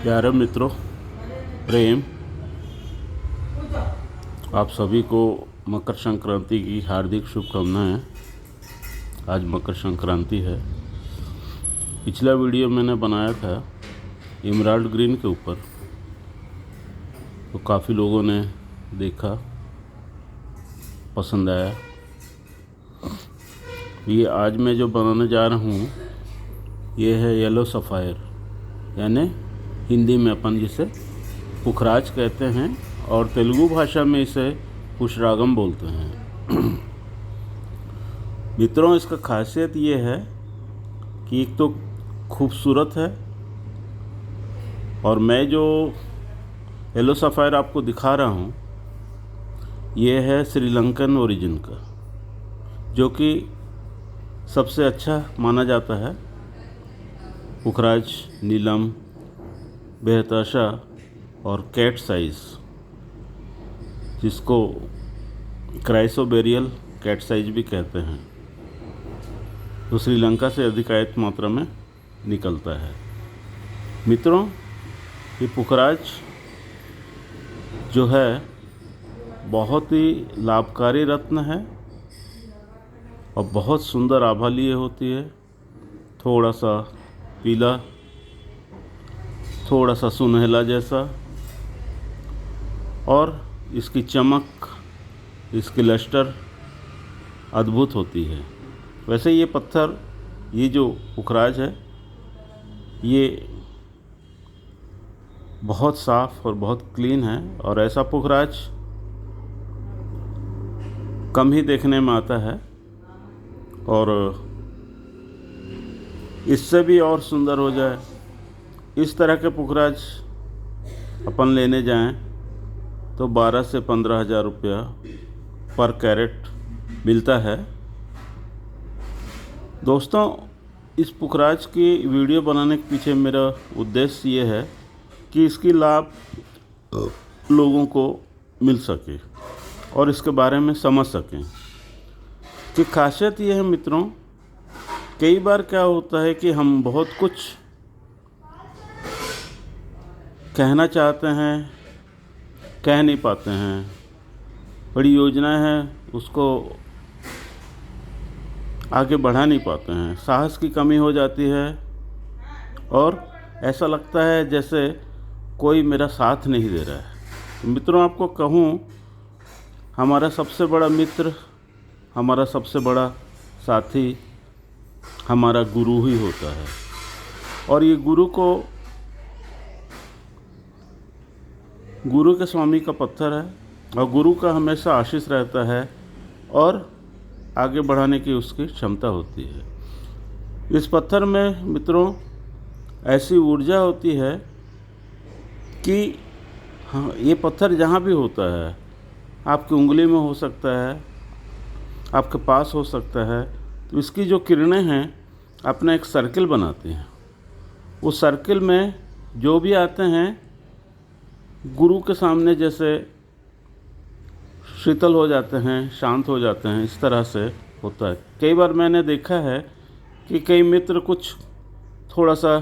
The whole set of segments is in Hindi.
प्यारे मित्रों, प्रेम, आप सभी को मकर संक्रांति की हार्दिक शुभकामनाएं। आज मकर संक्रांति है। पिछला वीडियो मैंने बनाया था इमराल्ड ग्रीन के ऊपर, तो काफ़ी लोगों ने देखा, पसंद आया। ये आज मैं जो बनाने जा रहा हूँ ये है येलो सफ़ायर, यानी हिंदी में अपन जिसे पुखराज कहते हैं और तेलुगु भाषा में इसे पुष्परागम बोलते हैं। मित्रों, इसका खासियत ये है कि एक तो खूबसूरत है, और मैं जो येलो सफ़ायर आपको दिखा रहा हूँ ये है श्रीलंकन ओरिजिन का, जो कि सबसे अच्छा माना जाता है। पुखराज, नीलम, बेहताशा और कैट साइज़, जिसको क्राइसोबेरियल कैट साइज भी कहते हैं, तो श्रीलंका से अधिकांश मात्रा में निकलता है। मित्रों, ये पुखराज जो है बहुत ही लाभकारी रत्न है और बहुत सुंदर आभा लिए होती है। थोड़ा सा पीला, थोड़ा सा सुनहला जैसा, और इसकी चमक, इसकी लस्टर अद्भुत होती है। वैसे ये पत्थर, ये जो पुखराज है, ये बहुत साफ़ और बहुत क्लीन है, और ऐसा पुखराज कम ही देखने में आता है। और इससे भी और सुंदर हो जाए, इस तरह के पुखराज अपन लेने जाएं तो 12 से 15 हज़ार रुपया पर कैरेट मिलता है। दोस्तों, इस पुखराज की वीडियो बनाने के पीछे मेरा उद्देश्य ये है कि इसकी लाभ लोगों को मिल सके और इसके बारे में समझ सकें। कि खासियत ये है मित्रों, कई बार क्या होता है कि हम बहुत कुछ कहना चाहते हैं, कह नहीं पाते हैं। बड़ी योजनाएं हैं, उसको आगे बढ़ा नहीं पाते हैं। साहस की कमी हो जाती है और ऐसा लगता है जैसे कोई मेरा साथ नहीं दे रहा है। तो मित्रों, आपको कहूँ, हमारा सबसे बड़ा मित्र, हमारा सबसे बड़ा साथी हमारा गुरु ही होता है। और ये गुरु के स्वामी का पत्थर है, और गुरु का हमेशा आशीष रहता है और आगे बढ़ाने की उसकी क्षमता होती है। इस पत्थर में मित्रों ऐसी ऊर्जा होती है कि हाँ, ये पत्थर जहाँ भी होता है, आपकी उंगली में हो सकता है, आपके पास हो सकता है, तो इसकी जो किरणें हैं अपना एक सर्किल बनाती हैं। उस सर्किल में जो भी आते हैं गुरु के सामने जैसे शीतल हो जाते हैं, शांत हो जाते हैं। इस तरह से होता है। कई बार मैंने देखा है कि कई मित्र कुछ थोड़ा सा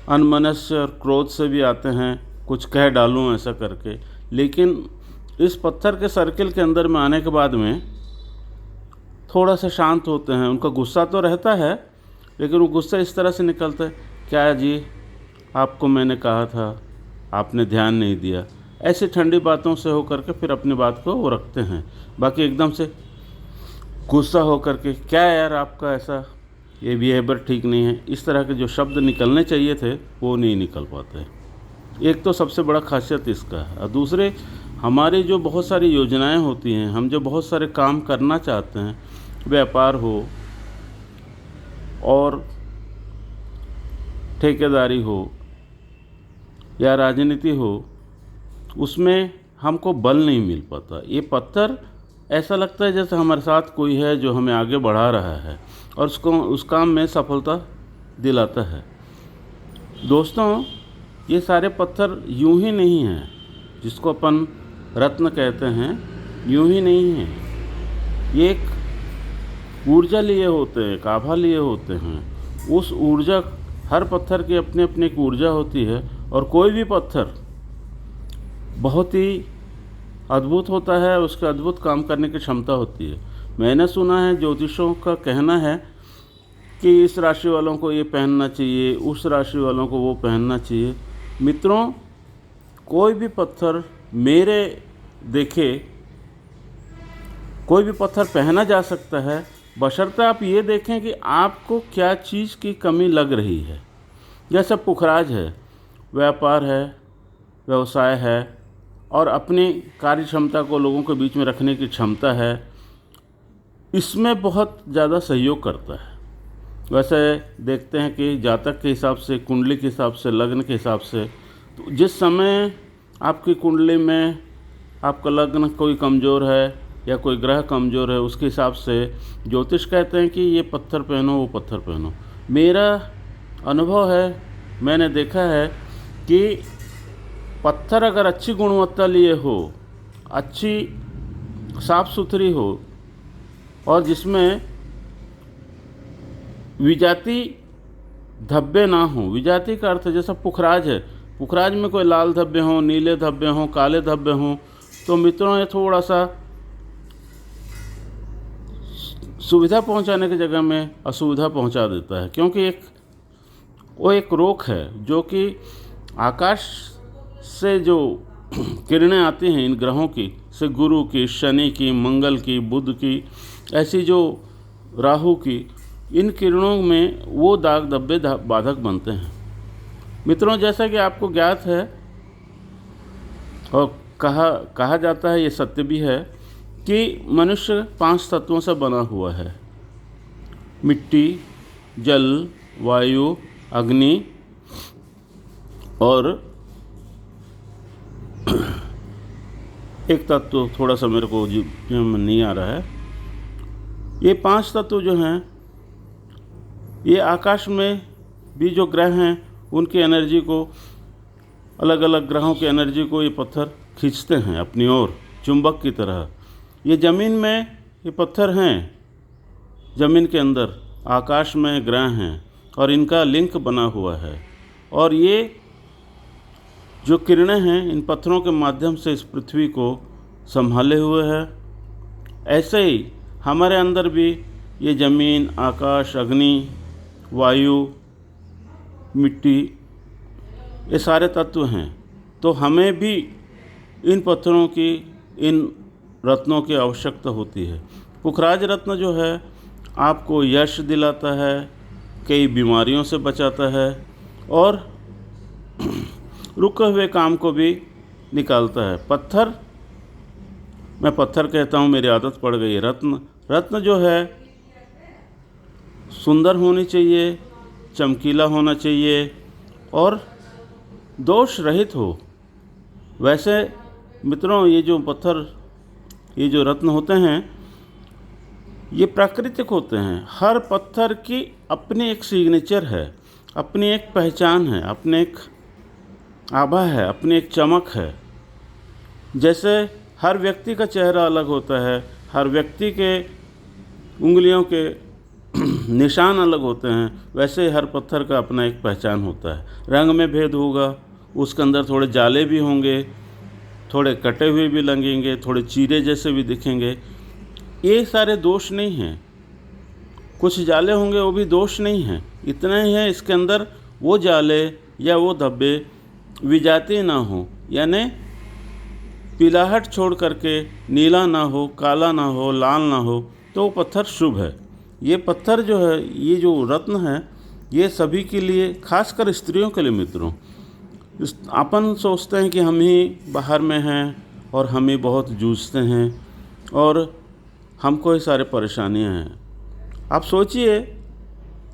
अनमनस्य और क्रोध से भी आते हैं, कुछ कह डालूं ऐसा करके, लेकिन इस पत्थर के सर्किल के अंदर में आने के बाद में थोड़ा सा शांत होते हैं। उनका गुस्सा तो रहता है, लेकिन वो गुस्सा इस तरह से निकलता है, क्या जी, आपको मैंने कहा था, आपने ध्यान नहीं दिया। ऐसी ठंडी बातों से हो करके फिर अपनी बात को वो रखते हैं। बाकी एकदम से गुस्सा हो करके, क्या यार आपका ऐसा ये बिहेवियर ठीक नहीं है, इस तरह के जो शब्द निकलने चाहिए थे वो नहीं निकल पाते। एक तो सबसे बड़ा खासियत इसका है। और दूसरे, हमारी जो बहुत सारी योजनाएं होती हैं, हम जो बहुत सारे काम करना चाहते हैं, व्यापार हो और ठेकेदारी हो या राजनीति हो, उसमें हमको बल नहीं मिल पाता। ये पत्थर ऐसा लगता है जैसे हमारे साथ कोई है जो हमें आगे बढ़ा रहा है और उस काम में सफलता दिलाता है। दोस्तों, ये सारे पत्थर यूं ही नहीं हैं, जिसको अपन रत्न कहते हैं, यूं ही नहीं हैं। ये एक ऊर्जा लिए होते हैं, एक आभा लिए होते हैं। उस ऊर्जा, हर पत्थर की अपनी अपनी एक ऊर्जा होती है, और कोई भी पत्थर बहुत ही अद्भुत होता है, उसका अद्भुत काम करने की क्षमता होती है। मैंने सुना है, ज्योतिषों का कहना है कि इस राशि वालों को ये पहनना चाहिए, उस राशि वालों को वो पहनना चाहिए। मित्रों, कोई भी पत्थर मेरे देखे कोई भी पत्थर पहना जा सकता है, बशर्ते आप ये देखें कि आपको क्या चीज़ की कमी लग रही है। जैसे पुखराज है, व्यापार है, व्यवसाय है और अपनी कार्य क्षमता को लोगों के बीच में रखने की क्षमता है, इसमें बहुत ज़्यादा सहयोग करता है। वैसे देखते हैं कि जातक के हिसाब से, कुंडली के हिसाब से, लग्न के हिसाब से, तो जिस समय आपकी कुंडली में आपका लग्न कोई कमज़ोर है या कोई ग्रह कमज़ोर है, उसके हिसाब से ज्योतिष कहते हैं कि ये पत्थर पहनो, वो पत्थर पहनो। मेरा अनुभव है, मैंने देखा है कि पत्थर अगर अच्छी गुणवत्ता लिए हो, अच्छी साफ़ सुथरी हो और जिसमें विजाती धब्बे ना हो। विजाती का अर्थ जैसा पुखराज है, पुखराज में कोई लाल धब्बे हों, नीले धब्बे हों, काले धब्बे हों, तो मित्रों ये थोड़ा सा सुविधा पहुंचाने की जगह में असुविधा पहुंचा देता है, क्योंकि वो एक रोक है जो कि आकाश से जो किरणें आती हैं इन ग्रहों की, से गुरु की, शनि की, मंगल की, बुध की, ऐसी जो राहु की, इन किरणों में वो दाग धब्बे बाधक बनते हैं। मित्रों, जैसा कि आपको ज्ञात है और कहा जाता है, ये सत्य भी है कि मनुष्य 5 तत्वों से बना हुआ है: मिट्टी, जल, वायु, अग्नि और एक तत्व थोड़ा सा मेरे को नहीं आ रहा है। ये 5 तत्व जो हैं, ये आकाश में भी जो ग्रह हैं उनकी एनर्जी को, अलग अलग ग्रहों की एनर्जी को ये पत्थर खींचते हैं अपनी ओर, चुंबक की तरह। ये ज़मीन में ये पत्थर हैं, ज़मीन के अंदर आकाश में ग्रह हैं और इनका लिंक बना हुआ है, और ये जो किरणें हैं इन पत्थरों के माध्यम से इस पृथ्वी को संभाले हुए है। ऐसे ही हमारे अंदर भी ये ज़मीन, आकाश, अग्नि, वायु, मिट्टी, ये सारे तत्व हैं। तो हमें भी इन पत्थरों की, इन रत्नों की आवश्यकता होती है। पुखराज रत्न जो है आपको यश दिलाता है, कई बीमारियों से बचाता है और रुके हुए काम को भी निकालता है। पत्थर, मैं पत्थर कहता हूँ, मेरी आदत पड़ गई है। रत्न जो है सुंदर होनी चाहिए, चमकीला होना चाहिए और दोष रहित हो। वैसे मित्रों, ये जो पत्थर, ये जो रत्न होते हैं, ये प्राकृतिक होते हैं। हर पत्थर की अपनी एक सिग्नेचर है, अपनी एक पहचान है, अपने एक आभा है, अपनी एक चमक है। जैसे हर व्यक्ति का चेहरा अलग होता है, हर व्यक्ति के उंगलियों के निशान अलग होते हैं, वैसे हर पत्थर का अपना एक पहचान होता है। रंग में भेद होगा, उसके अंदर थोड़े जाले भी होंगे, थोड़े कटे हुए भी लगेंगे, थोड़े चीरे जैसे भी दिखेंगे। ये सारे दोष नहीं हैं। कुछ जाले होंगे, वो भी दोष नहीं हैं। इतना ही है, इसके अंदर वो जाले या वो धब्बे विजातीय ना हो, यानी पीलाहट छोड़ करके नीला ना हो, काला ना हो, लाल ना हो, तो वो पत्थर शुभ है। ये पत्थर जो है, ये जो रत्न है, ये सभी के लिए, खासकर स्त्रियों के लिए मित्रों। अपन सोचते हैं कि हम ही बाहर में हैं और हम ही बहुत जूझते हैं और हमको ही सारे परेशानियां हैं। आप सोचिए,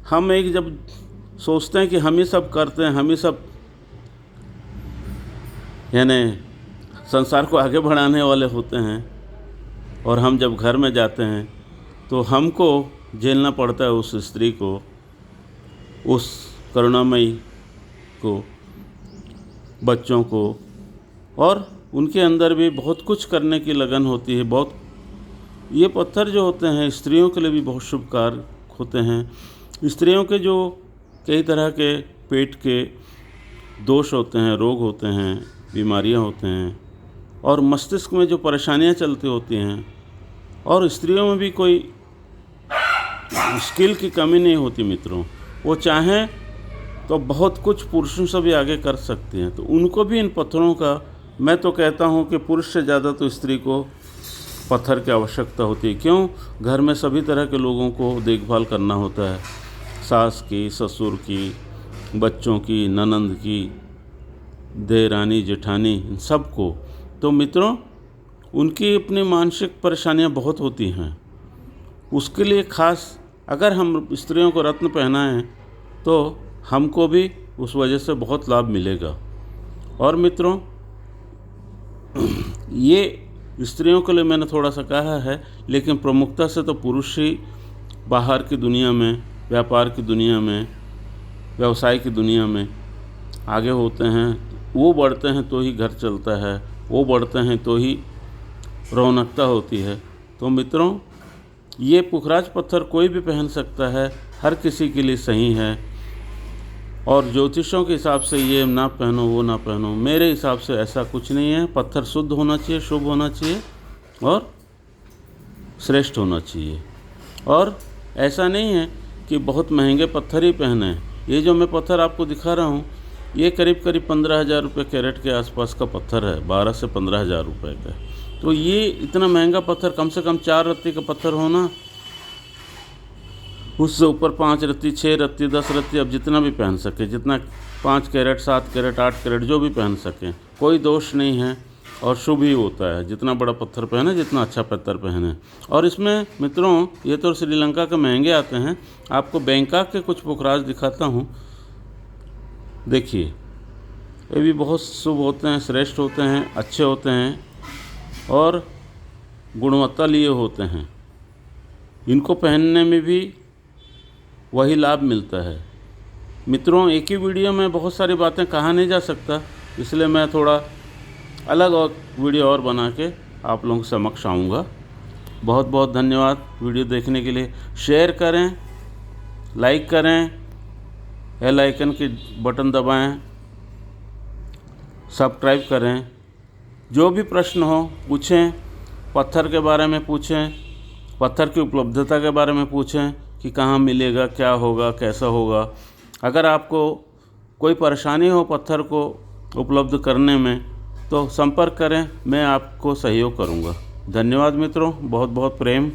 हम एक जब सोचते हैं कि हम ही सब करते हैं, हम ही सब यानी संसार को आगे बढ़ाने वाले होते हैं, और हम जब घर में जाते हैं तो हमको झेलना पड़ता है उस स्त्री को, उस करुणामयी को, बच्चों को, और उनके अंदर भी बहुत कुछ करने की लगन होती है। बहुत, ये पत्थर जो होते हैं स्त्रियों के लिए भी बहुत शुभ कार्य होते हैं। स्त्रियों के जो कई तरह के पेट के दोष होते हैं, रोग होते हैं, बीमारियां होते हैं, और मस्तिष्क में जो परेशानियां चलती होती हैं, और स्त्रियों में भी कोई स्किल की कमी नहीं होती मित्रों। वो चाहें तो बहुत कुछ पुरुषों से भी आगे कर सकती हैं। तो उनको भी इन पत्थरों का, मैं तो कहता हूँ कि पुरुष से ज़्यादा तो स्त्री को पत्थर की आवश्यकता होती है। क्यों? घर में सभी तरह के लोगों को देखभाल करना होता है, सास की, ससुर की, बच्चों की, ननंद की, देरानी, जेठानी, इन सबको। तो मित्रों, उनकी अपनी मानसिक परेशानियां बहुत होती हैं। उसके लिए खास अगर हम स्त्रियों को रत्न पहनाएं तो हमको भी उस वजह से बहुत लाभ मिलेगा। और मित्रों, ये स्त्रियों के लिए मैंने थोड़ा सा कहा है, लेकिन प्रमुखता से तो पुरुष ही बाहर की दुनिया में, व्यापार की दुनिया में, व्यवसाय की दुनिया में आगे होते हैं। वो बढ़ते हैं तो ही घर चलता है, वो बढ़ते हैं तो ही रौनकता होती है। तो मित्रों, ये पुखराज पत्थर कोई भी पहन सकता है, हर किसी के लिए सही है। और ज्योतिषों के हिसाब से ये ना पहनो, वो ना पहनो, मेरे हिसाब से ऐसा कुछ नहीं है। पत्थर शुद्ध होना चाहिए, शुभ होना चाहिए और श्रेष्ठ होना चाहिए। और ऐसा नहीं है कि बहुत महंगे पत्थर ही पहने हैं। ये जो मैं पत्थर आपको दिखा रहा हूँ, ये करीब 15,000 रुपये कैरेट के आसपास का पत्थर है, 12 से 15,000 रुपये का। तो ये इतना महंगा पत्थर, कम से कम 4 रत्ती का पत्थर होना, उससे ऊपर 5 रत्ती, 6 रत्ती, 10 रत्ती, अब जितना भी पहन सके, जितना 5 कैरेट, 7 कैरेट, 8 कैरेट जो भी पहन सकें, कोई दोष नहीं है और शुभ ही होता है। जितना बड़ा पत्थर पहने, जितना अच्छा पत्थर पहने। और इसमें मित्रों, ये तो श्रीलंका के महंगे आते हैं, आपको बैंकॉक के कुछ पुखराज दिखाता हूँ। देखिए, ये भी बहुत शुभ होते हैं, श्रेष्ठ होते हैं, अच्छे होते हैं और गुणवत्ता लिए होते हैं। इनको पहनने में भी वही लाभ मिलता है। मित्रों, एक ही वीडियो में बहुत सारी बातें कहा नहीं जा सकता, इसलिए मैं थोड़ा अलग और वीडियो और बना के आप लोगों के समक्ष आऊँगा। बहुत बहुत धन्यवाद वीडियो देखने के लिए। शेयर करें, लाइक करें, बेल आइकन की बटन दबाएं, सब्सक्राइब करें। जो भी प्रश्न हो पूछें, पत्थर के बारे में पूछें, पत्थर की उपलब्धता के बारे में पूछें कि कहाँ मिलेगा, क्या होगा, कैसा होगा। अगर आपको कोई परेशानी हो पत्थर को उपलब्ध करने में तो संपर्क करें, मैं आपको सहयोग करूँगा। धन्यवाद मित्रों, बहुत बहुत प्रेम।